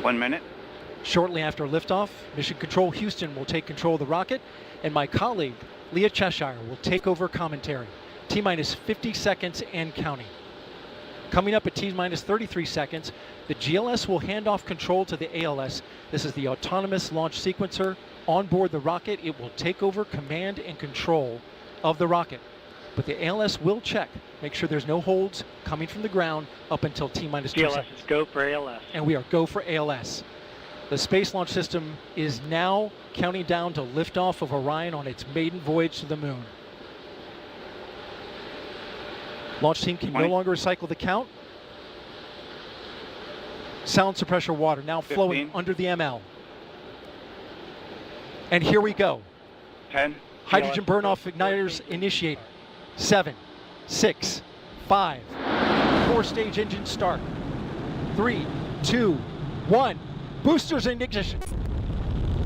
1 minute. Shortly after liftoff, Mission Control Houston will take control of the rocket, and my colleague, Leah Cheshire, will take over commentary. T-minus 50 seconds and counting. Coming up at T-minus 33 seconds, the GLS will hand off control to the ALS. This is the autonomous launch sequencer. On board the rocket, it will take over command and control of the rocket. But the ALS will check, make sure there's no holds coming from the ground up until T-minus 2 seconds. GLS is go for ALS. And we are go for ALS. The Space Launch System is now counting down to liftoff of Orion on its maiden voyage to the moon. Launch team can no longer recycle the count. Sound suppressor water now flowing under the ML. And here we go. 10. Hydrogen burn-off igniters initiated. 7, 6, 5. 4-stage engine start. 3, 2, 1. Boosters in ignition.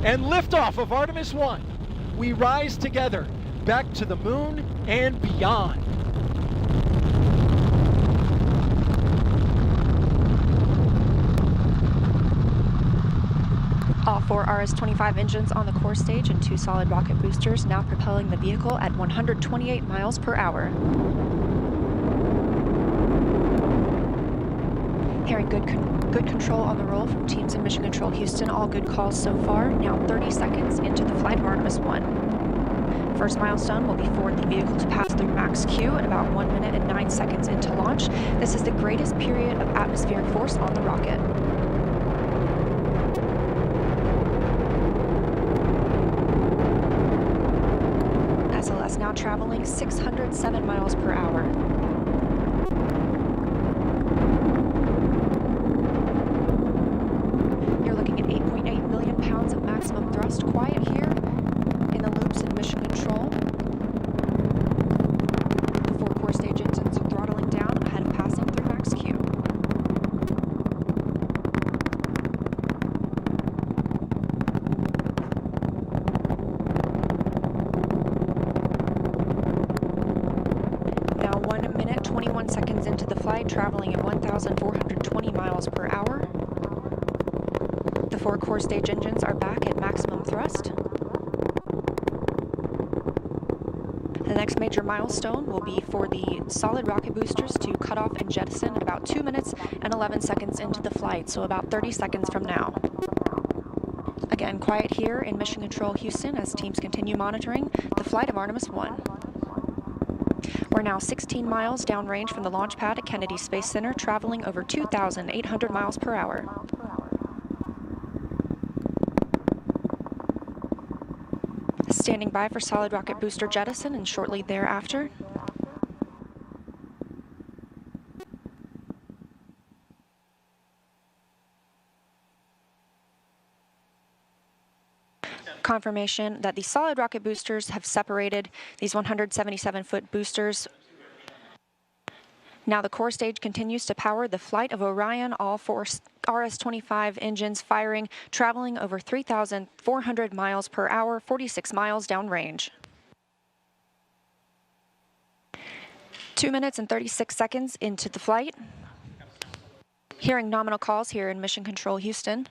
And liftoff of Artemis 1. We rise together back to the moon and beyond. All 4 RS-25 engines on the core stage and 2 solid rocket boosters now propelling the vehicle at 128 miles per hour. Hearing good control on the roll from teams in Mission Control Houston. All good calls so far. Now 30 seconds into the flight of Artemis 1. First milestone will be for the vehicle to pass through max Q at about 1 minute and 9 seconds into launch. This is the greatest period of atmospheric force on the rocket. SLS now traveling 607 miles per hour. You're looking at 8.8 million pounds of maximum thrust. Quiet here in the loops in Mission Control. The 4 core stage engines are throttling down ahead of passing through max Q. Now 1 minute, 21 seconds into the flight, traveling at 1,420 miles per hour. The 4 core stage engines are back at maximum thrust. The next major milestone will be for the solid rocket boosters to cut off and jettison at about 2 minutes and 11 seconds into the flight, so about 30 seconds from now. Again, quiet here in Mission Control Houston as teams continue monitoring the flight of Artemis 1. We're now 16 miles downrange from the launch pad at Kennedy Space Center, traveling over 2,800 miles per hour. Standing by for solid rocket booster jettison and shortly thereafter. Confirmation that the solid rocket boosters have separated these 177-foot boosters. Now the core stage continues to power the flight of Orion, all 4 RS-25 engines firing, traveling over 3,400 miles per hour, 46 miles downrange. 2 minutes and 36 seconds into the flight. Hearing nominal calls here in Mission Control Houston.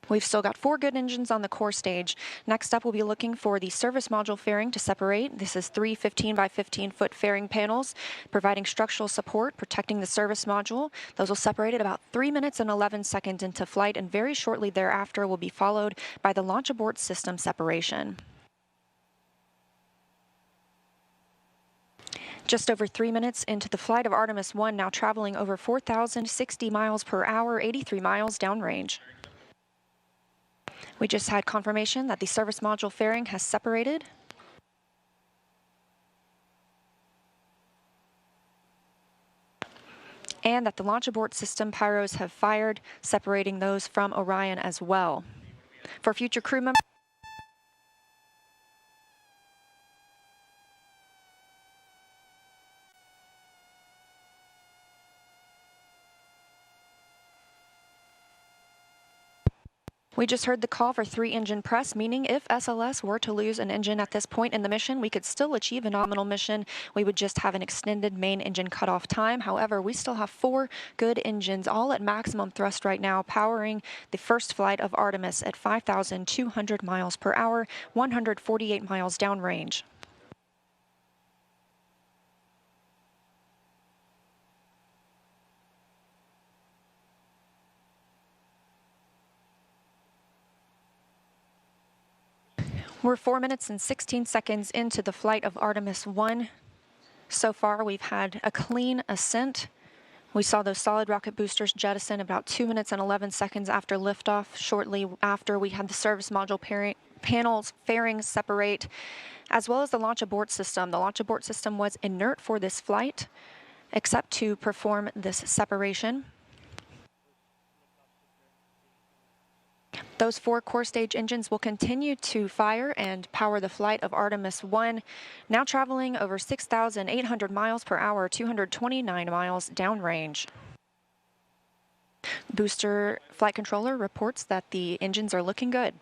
We've still got 4 good engines on the core stage. Next up, we'll be looking for the service module fairing to separate. This is 3 15 by 15 foot fairing panels, providing structural support, protecting the service module. Those will separate at about 3 minutes and 11 seconds into flight, and very shortly thereafter will be followed by the launch abort system separation. Just over 3 minutes into the flight of Artemis 1, now traveling over 4,060 miles per hour, 83 miles downrange. We just had confirmation that the service module fairing has separated. And that the launch abort system pyros have fired, separating those from Orion as well. For future crew members, We just heard the call for 3-engine press, meaning if SLS were to lose an engine at this point in the mission, we could still achieve a nominal mission. We would just have an extended main engine cutoff time. However, we still have 4 good engines, all at maximum thrust right now, powering the first flight of Artemis at 5,200 miles per hour, 148 miles downrange. We're 4 minutes and 16 seconds into the flight of Artemis 1. So far, we've had a clean ascent. We saw those solid rocket boosters jettison about 2 minutes and 11 seconds after liftoff. Shortly after, we had the service module panels fairings separate, as well as the launch abort system. The launch abort system was inert for this flight, except to perform this separation. Those 4 core stage engines will continue to fire and power the flight of Artemis 1, now traveling over 6,800 miles per hour, 229 miles downrange. Booster flight controller reports that the engines are looking good.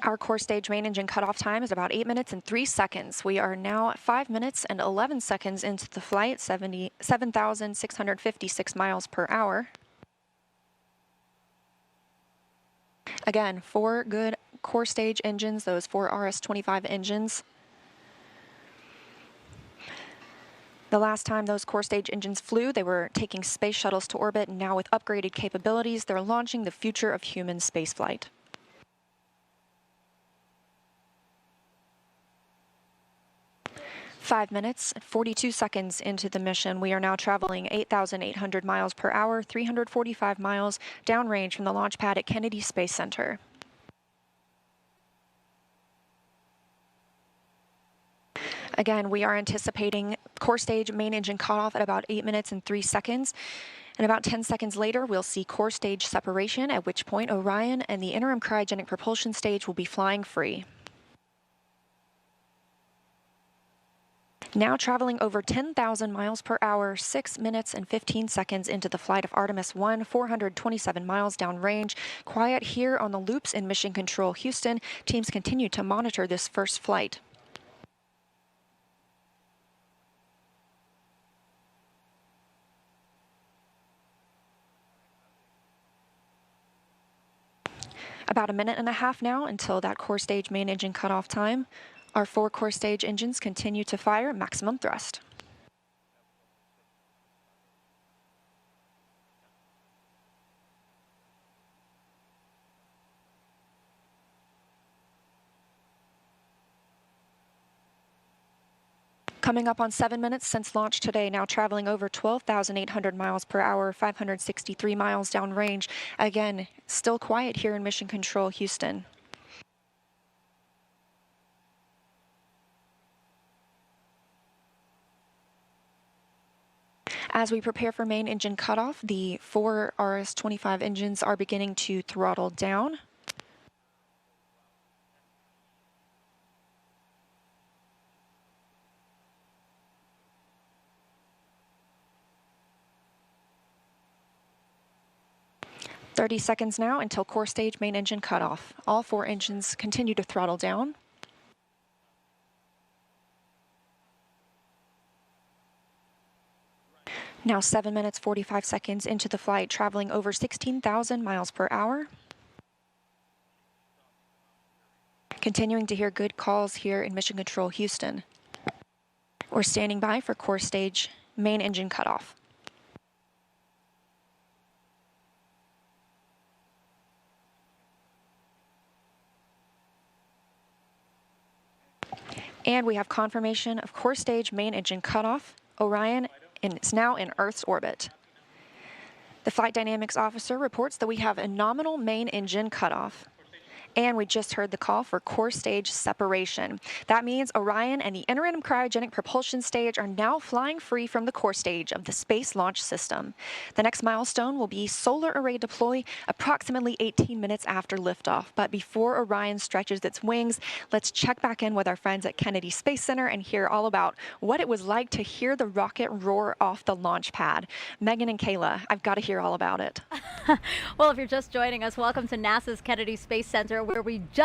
Our core stage main engine cutoff time is about 8 minutes and 3 seconds. We are now 5 minutes and 11 seconds into the flight, 7,656 miles per hour. Again, 4 good core stage engines, those 4 RS-25 engines. The last time those core stage engines flew, they were taking space shuttles to orbit, and now with upgraded capabilities, they're launching the future of human spaceflight. 5 minutes, 42 seconds into the mission, we are now traveling 8,800 miles per hour, 345 miles downrange from the launch pad at Kennedy Space Center. Again, we are anticipating core stage main engine cutoff at about 8 minutes and 3 seconds. And about 10 seconds later, we'll see core stage separation, at which point Orion and the interim cryogenic propulsion stage will be flying free. Now traveling over 10,000 miles per hour, 6 minutes and 15 seconds into the flight of Artemis 1, 427 miles downrange. Quiet here on the loops in Mission Control Houston. Teams continue to monitor this first flight. About a minute and a half now until that core stage main engine cutoff time. Our 4 core stage engines continue to fire at maximum thrust. Coming up on 7 minutes since launch today, now traveling over 12,800 miles per hour, 563 miles downrange. Again, still quiet here in Mission Control Houston. As we prepare for main engine cutoff, the 4 RS-25 engines are beginning to throttle down. "30 seconds now until core stage main engine cutoff. All 4 engines continue to throttle down. Now 7 minutes, 45 seconds into the flight, traveling over 16,000 miles per hour. Continuing to hear good calls here in Mission Control Houston. We're standing by for core stage main engine cutoff. And we have confirmation of core stage main engine cutoff. Orion is now in Earth's orbit. The flight dynamics officer reports that we have a nominal main engine cutoff. And we just heard the call for core stage separation. That means Orion and the interim cryogenic propulsion stage are now flying free from the core stage of the Space Launch System. The next milestone will be solar array deploy approximately 18 minutes after liftoff. But before Orion stretches its wings, let's check back in with our friends at Kennedy Space Center and hear all about what it was like to hear the rocket roar off the launch pad. Megan and Kayla, I've got to hear all about it. Well, if you're just joining us, welcome to NASA's Kennedy Space Center, where we just